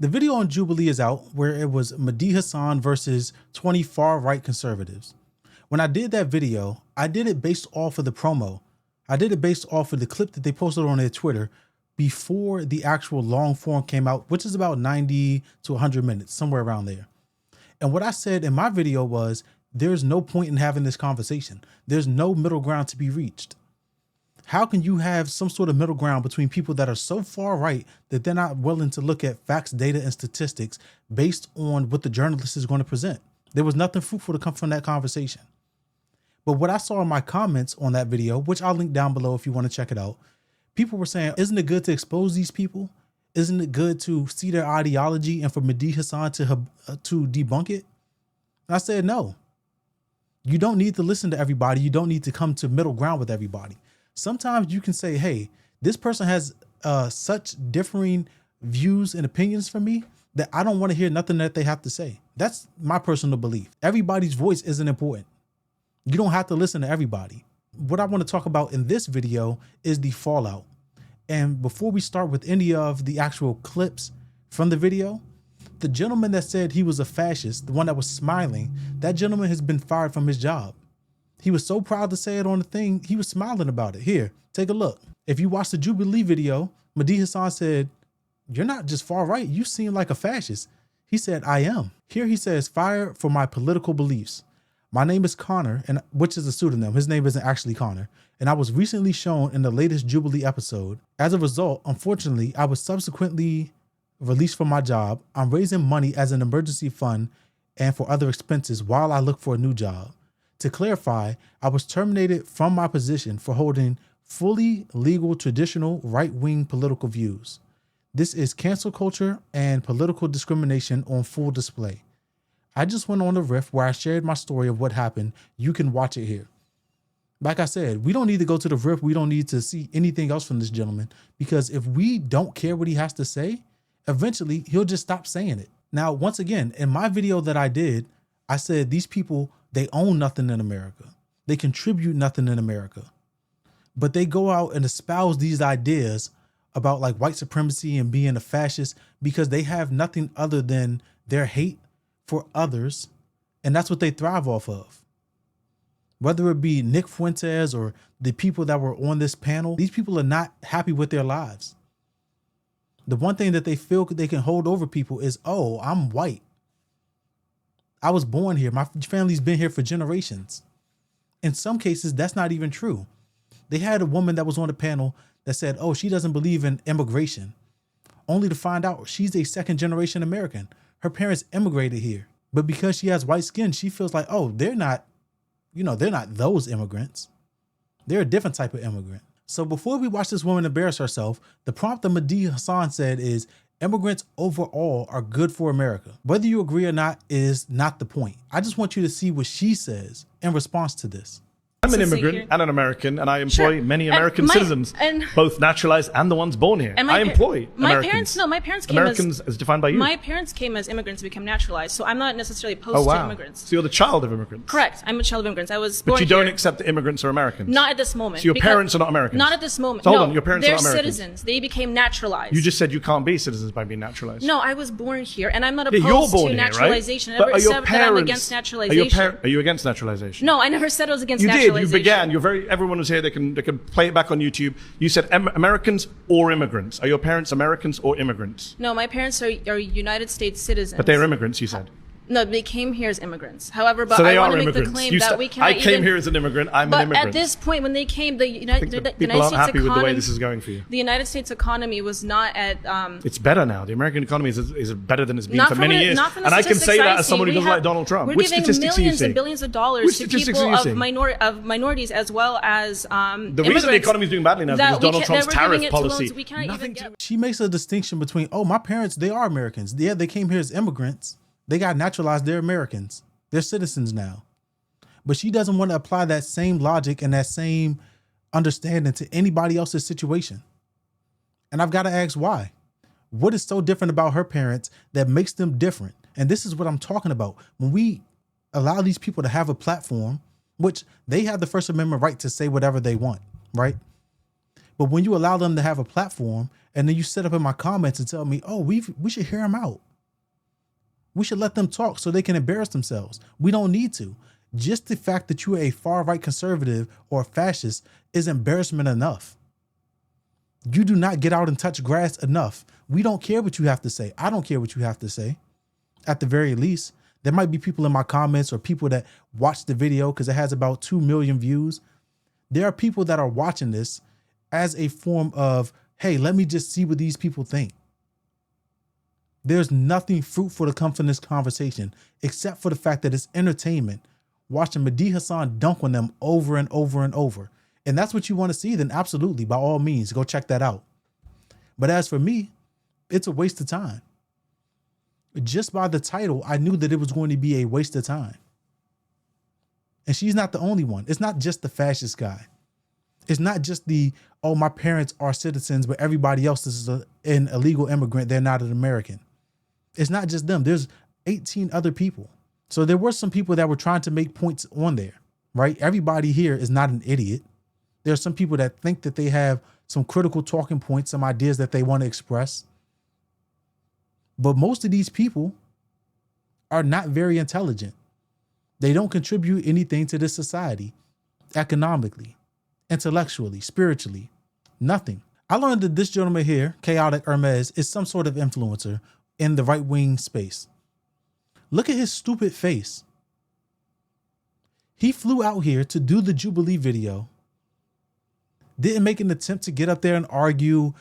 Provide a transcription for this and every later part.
The video on Jubilee is out where it was Mehdi Hassan versus 20 far-right conservatives. When I did that video, I did it based off of the promo. I did it based off of the clip that they posted on their Twitter before the actual long form came out, which is about 90 to 100 minutes, somewhere around there. And what I said in my video was, there's no point in having this conversation. There's no middle ground to be reached. How can you have some sort of middle ground between people that are so far right that they're not willing to look at facts, data, and statistics based on what the journalist is going to present? There was nothing fruitful to come from that conversation. But what I saw in my comments on that video, which I'll link down below if you want to check it out, people were saying, isn't it good to expose these people? Isn't it good to see their ideology and for Mehdi Hassan to debunk it? And I said, no. You don't need to listen to everybody. You don't need to come to middle ground with everybody. Sometimes you can say, hey, this person has such differing views and opinions from me that I don't want to hear nothing that they have to say. That's my personal belief. Everybody's voice isn't important. You don't have to listen to everybody. What I want to talk about in this video is the fallout. And before we start with any of the actual clips from the video, the gentleman that said he was a fascist, the one that was smiling, that gentleman has been fired from his job. He was so proud to say it on the thing, he was smiling about it. Here, take a look. If you watch the Jubilee video, Mehdi Hassan said, you're not just far right, you seem like a fascist. He said, I am. Here he says, fired for my political beliefs. My name is Connor, and which is a pseudonym. His name isn't actually Connor. And I was recently shown in the latest Jubilee episode. As a result, unfortunately, I was subsequently released from my job. I'm raising money as an emergency fund and for other expenses while I look for a new job. To clarify, I was terminated from my position for holding fully legal, traditional, right-wing political views. This is cancel culture and political discrimination on full display. I just went on a riff where I shared my story of what happened. You can watch it here. Like I said, we don't need to go to the riff. We don't need to see anything else from this gentleman, because if we don't care what he has to say, eventually he'll just stop saying it. Now, once again, in my video that I did, I said these people, they own nothing in America. They contribute nothing in America. But they go out and espouse these ideas about like white supremacy and being a fascist because they have nothing other than their hate for others. And that's what they thrive off of. Whether it be Nick Fuentes or the people that were on this panel, these people are not happy with their lives. The one thing that they feel they can hold over people is, oh, I'm white. I was born here. My family's been here for generations. In some cases, that's not even true. They had a woman that was on the panel that said, oh, she doesn't believe in immigration, only to find out she's a second generation American. Her parents immigrated here, but because she has white skin, she feels like, oh, they're not those immigrants. They're a different type of immigrant. So before we watch this woman embarrass herself, the prompt that Mehdi Hassan said is, immigrants overall are good for America. Whether you agree or not is not the point. I just want you to see what she says in response to this. I'm an immigrant and an American, and I employ many American citizens, both naturalized and the ones born here. I employ Americans. My parents came as defined by you. My parents came as immigrants to become naturalized, so I'm not necessarily opposed to immigrants. So you're the child of immigrants. Correct. I'm a child of immigrants. I was born But you don't accept that immigrants are Americans. Not at this moment. So your parents are not Americans. Not at this moment. So hold on, your parents are not Americans. They're citizens. They became naturalized. You just said you can't be citizens by being naturalized. No, I was born here, and I'm not opposed to naturalization. Right? I never said that I'm against naturalization. Are you against naturalization? No, I never said I was against naturalization. naturalization. You began. Everyone was here. They can play it back on YouTube. You said Americans or immigrants. Are your parents Americans or immigrants? No, my parents are United States citizens. But they're immigrants, you said. No, they came here as immigrants. However, but so I want to make the claim that we cannot I came here as an immigrant. I'm an immigrant. But at this point, when they came, the United States people aren't happy with the way this is going for you. The United States economy was not at. It's better now. The American economy is better than it's been for many years. And I can say that as someone who doesn't like Donald Trump. We're giving millions and billions of dollars to people of minorities as well as the reason the economy is doing badly now is because Donald Trump's tariff policy. She makes a distinction between, oh, my parents, they are Americans. Yeah, they came here as immigrants. They got naturalized. They're Americans. They're citizens now. But she doesn't want to apply that same logic and that same understanding to anybody else's situation. And I've got to ask why. What is so different about her parents that makes them different? And this is what I'm talking about. When we allow these people to have a platform, which they have the First Amendment right to say whatever they want, right? But when you allow them to have a platform and then you sit up in my comments and tell me, oh, we should hear them out. We should let them talk so they can embarrass themselves. We don't need to. Just the fact that you are a far-right conservative or a fascist is embarrassment enough. You do not get out and touch grass enough. We don't care what you have to say. I don't care what you have to say. At the very least, there might be people in my comments or people that watch the video because it has about 2 million views. There are people that are watching this as a form of, hey, let me just see what these people think. There's nothing fruitful to come from this conversation except for the fact that it's entertainment. Watching Mehdi Hasan dunk on them over and over and over. And that's what you want to see, then absolutely, by all means, go check that out. But as for me, it's a waste of time. Just by the title, I knew that it was going to be a waste of time. And she's not the only one. It's not just the fascist guy. It's not just the, oh, my parents are citizens, but everybody else is an illegal immigrant. They're not an American. It's not just them. There's 18 other people. So there were some people that were trying to make points on there, right? Everybody here is not an idiot. There are some people that think that they have some critical talking points, some ideas that they want to express. But most of these people are not very intelligent. They don't contribute anything to this society, economically, intellectually, spiritually, nothing. I learned that this gentleman here, Chaotic Hermes, is some sort of influencer in the right-wing space. Look at his stupid face. He flew out here to do the Jubilee video, didn't make an attempt to get up there and argue,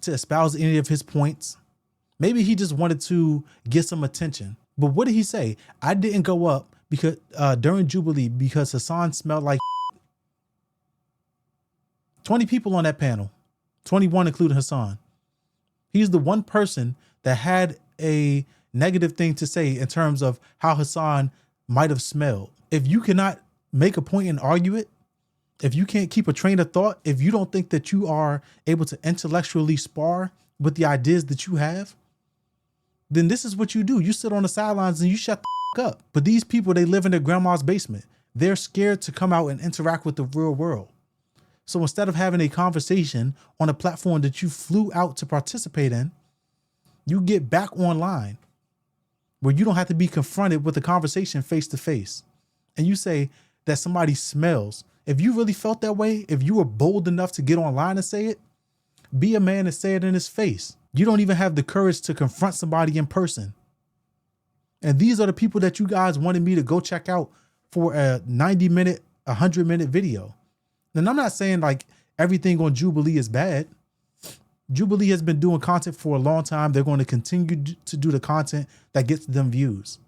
to espouse any of his points. Maybe he just wanted to get some attention. But what did he say? I didn't go up because during Jubilee because Hasan smelled like 20 people on that panel, 21 including Hasan. He's the one person that had a negative thing to say in terms of how Hasan might have smelled. If you cannot make a point and argue it, if you can't keep a train of thought, if you don't think that you are able to intellectually spar with the ideas that you have, then this is what you do. You sit on the sidelines and you shut the up. But these people, they live in their grandma's basement. They're scared to come out and interact with the real world. So instead of having a conversation on a platform that you flew out to participate in, you get back online where you don't have to be confronted with a conversation face to face. And you say that somebody smells. If you really felt that way, if you were bold enough to get online and say it, be a man and say it in his face. You don't even have the courage to confront somebody in person. And these are the people that you guys wanted me to go check out for a 90-minute, 100-minute video. And I'm not saying like everything on Jubilee is bad. Jubilee has been doing content for a long time. They're going to continue to do the content that gets them views.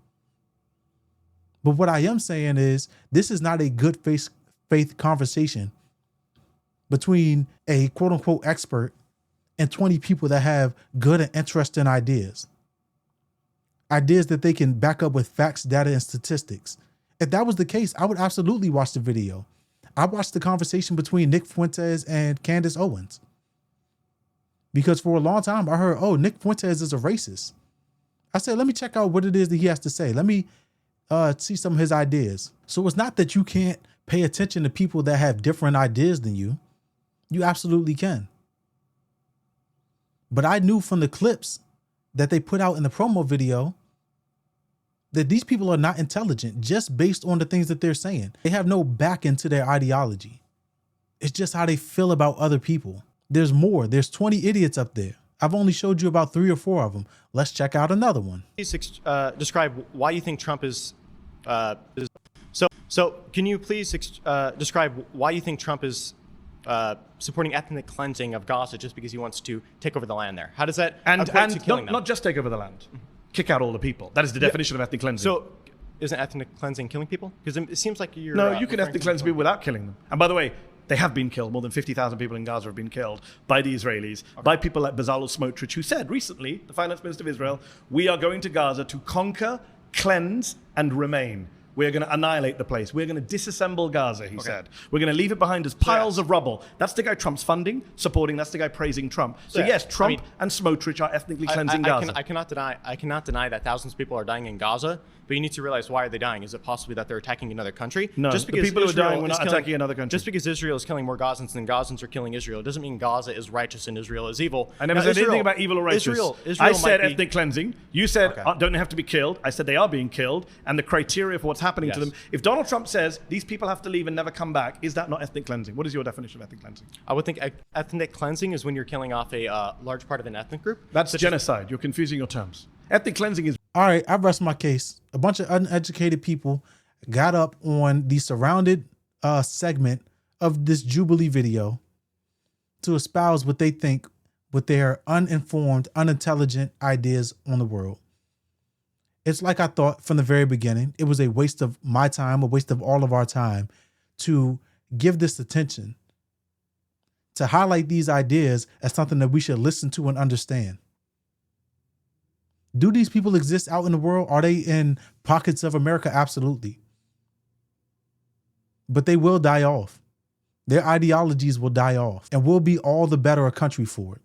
But what I am saying is this is not a good faith conversation between a quote unquote expert and 20 people that have good and interesting ideas. Ideas that they can back up with facts, data, and statistics. If that was the case, I would absolutely watch the video. I watched the conversation between Nick Fuentes and Candace Owens. Because for a long time I heard, oh, Nick Fuentes is a racist. I said, let me check out what it is that he has to say. Let me see some of his ideas. So it's not that you can't pay attention to people that have different ideas than you. You absolutely can. But I knew from the clips that they put out in the promo video that these people are not intelligent just based on the things that they're saying. They have no back into their ideology. It's just how they feel about other people. There's more. There's 20 idiots up there. I've only showed you about 3 or 4 of them. Let's check out another one. Please describe why you think Trump is. So can you please describe why you think Trump is supporting ethnic cleansing of Gaza just because he wants to take over the land there? How does that equate to killing them? Not just take over the land, kick out all the people. That is the definition of ethnic cleansing. So isn't ethnic cleansing killing people? Because it seems like you're... No, you can ethnic cleanse people without killing them. And by the way, they have been killed. More than 50,000 people in Gaza have been killed by the Israelis, by people like Bezalel Smotrich, who said recently, the finance minister of Israel, we are going to Gaza to conquer, cleanse, and remain. we're going to annihilate the place. We're going to disassemble Gaza, he said. We're going to leave it behind as piles of rubble. That's the guy Trump's funding, supporting. That's the guy praising Trump. So yes, Trump and Smotrich are ethnically cleansing Gaza. I cannot deny that thousands of people are dying in Gaza, but you need to realize, why are they dying? Is it possibly that they're attacking another country? No, just because the people who are dying were not attacking another country. Just because Israel is killing more Gazans than Gazans are killing Israel, it doesn't mean Gaza is righteous and Israel is evil. I never said anything about evil or righteous. I said ethnic cleansing. You said don't they have to be killed? I said they are being killed, and the criteria for what's happening to them. If Donald Trump says these people have to leave and never come back, is that not ethnic cleansing? What is your definition of ethnic cleansing? I would think ethnic cleansing is when you're killing off a large part of an ethnic group. That's genocide. You're confusing your terms. Ethnic cleansing is... All right, I rest my case. A bunch of uneducated people got up on the surrounded segment of this Jubilee video to espouse what they think with their uninformed, unintelligent ideas on the world. It's like I thought from the very beginning. It was a waste of my time, a waste of all of our time to give this attention, to highlight these ideas as something that we should listen to and understand. Do these people exist out in the world? Are they in pockets of America? Absolutely. But they will die off. Their ideologies will die off, and we'll be all the better a country for it.